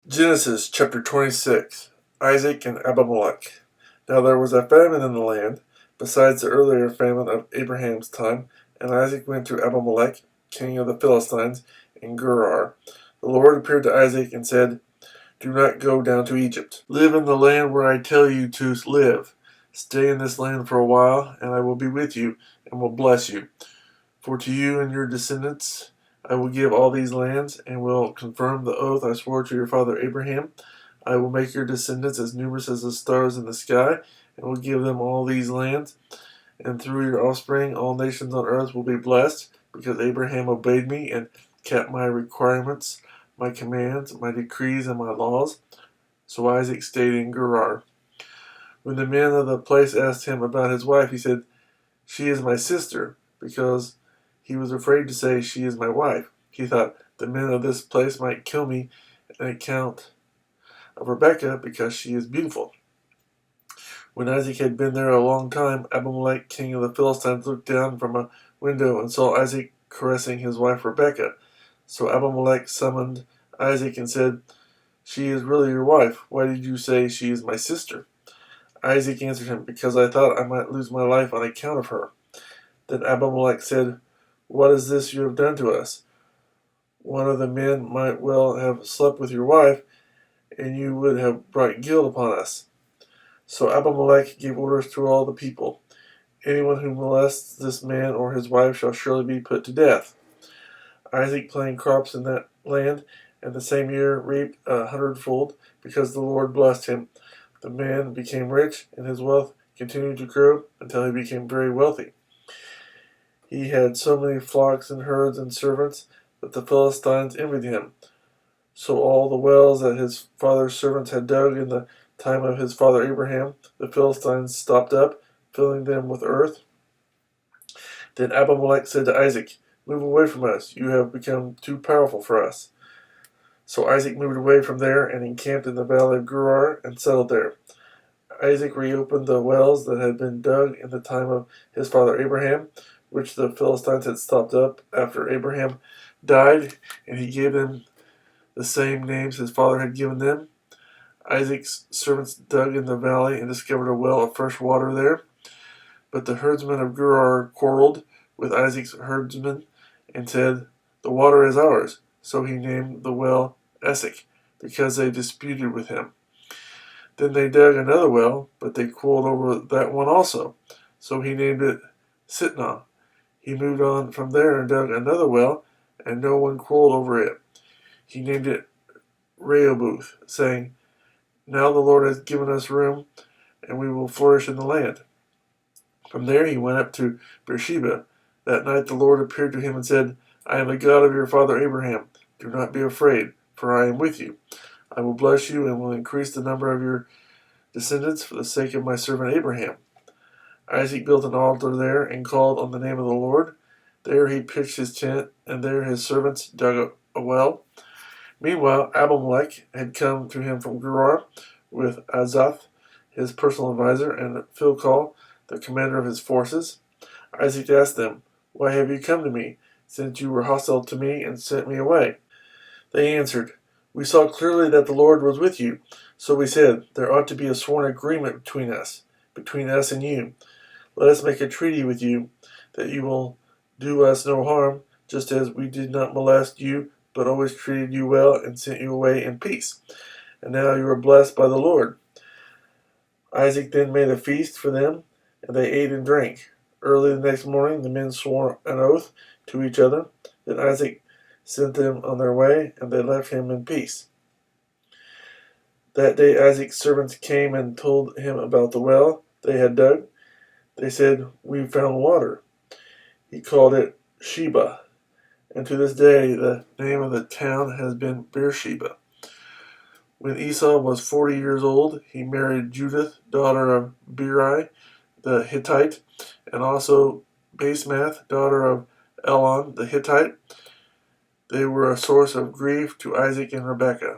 Genesis chapter 26. Isaac and Abimelech. Now there was a famine in the land, besides the earlier famine of Abraham's time, and Isaac went to Abimelech, king of the Philistines, in Gerar. The Lord appeared to Isaac and said, "Do not go down to Egypt. Live in the land where I tell you to live. Stay in this land for a while, and I will be with you, and will bless you. For to you and your descendants I will give all these lands, and will confirm the oath I swore to your father Abraham. I will make your descendants as numerous as the stars in the sky, and will give them all these lands. And through your offspring all nations on earth will be blessed, because Abraham obeyed me and kept my requirements, my commands, my decrees, and my laws." So Isaac stayed in Gerar. When the men of the place asked him about his wife, he said, "She is my sister," because he was afraid to say, "She is my wife." He thought, "The men of this place might kill me on account of Rebekah, because she is beautiful." When Isaac had been there a long time, Abimelech, king of the Philistines, looked down from a window and saw Isaac caressing his wife Rebekah. So Abimelech summoned Isaac and said, "She is really your wife. Why did you say she is my sister?" Isaac answered him, "Because I thought I might lose my life on account of her." Then Abimelech said, "What is this you have done to us? One of the men might well have slept with your wife, and you would have brought guilt upon us." So Abimelech gave orders to all the people, "Anyone who molests this man or his wife shall surely be put to death." Isaac planted crops in that land, and the same year reaped 100-fold, because the Lord blessed him. The man became rich, and his wealth continued to grow until he became very wealthy. He had so many flocks and herds and servants that the Philistines envied him. So all the wells that his father's servants had dug in the time of his father Abraham, the Philistines stopped up, filling them with earth. Then Abimelech said to Isaac, "Move away from us. You have become too powerful for us." So Isaac moved away from there and encamped in the valley of Gerar and settled there. Isaac reopened the wells that had been dug in the time of his father Abraham, which the Philistines had stopped up after Abraham died, and he gave them the same names his father had given them. Isaac's servants dug in the valley and discovered a well of fresh water there. But the herdsmen of Gerar quarreled with Isaac's herdsmen and said, "The water is ours." So he named the well Esek, because they disputed with him. Then they dug another well, but they quarreled over that one also. So he named it Sitnah. He moved on from there and dug another well, and no one quarreled over it. He named it Rehoboth, saying, "Now the Lord has given us room, and we will flourish in the land." From there he went up to Beersheba. That night the Lord appeared to him and said, "I am the God of your father Abraham. Do not be afraid, for I am with you. I will bless you and will increase the number of your descendants for the sake of my servant Abraham." Isaac built an altar there and called on the name of the Lord. There he pitched his tent, and there his servants dug a well. Meanwhile, Abimelech had come to him from Gerar with Azath, his personal advisor, and Philcol, the commander of his forces. Isaac asked them, "Why have you come to me, since you were hostile to me and sent me away?" They answered, "We saw clearly that the Lord was with you, so we said, there ought to be a sworn agreement between us and you. Let us make a treaty with you, that you will do us no harm, just as we did not molest you, but always treated you well and sent you away in peace. And now you are blessed by the Lord." Isaac then made a feast for them, and they ate and drank. Early the next morning the men swore an oath to each other. Then Isaac sent them on their way, and they left him in peace. That day Isaac's servants came and told him about the well they had dug. They said, "We found water." He called it Sheba, and to this day the name of the town has been Beersheba. When Esau was 40 years old, he married Judith, daughter of Beri the Hittite, and also Basemath, daughter of Elon the Hittite. They were a source of grief to Isaac and Rebekah.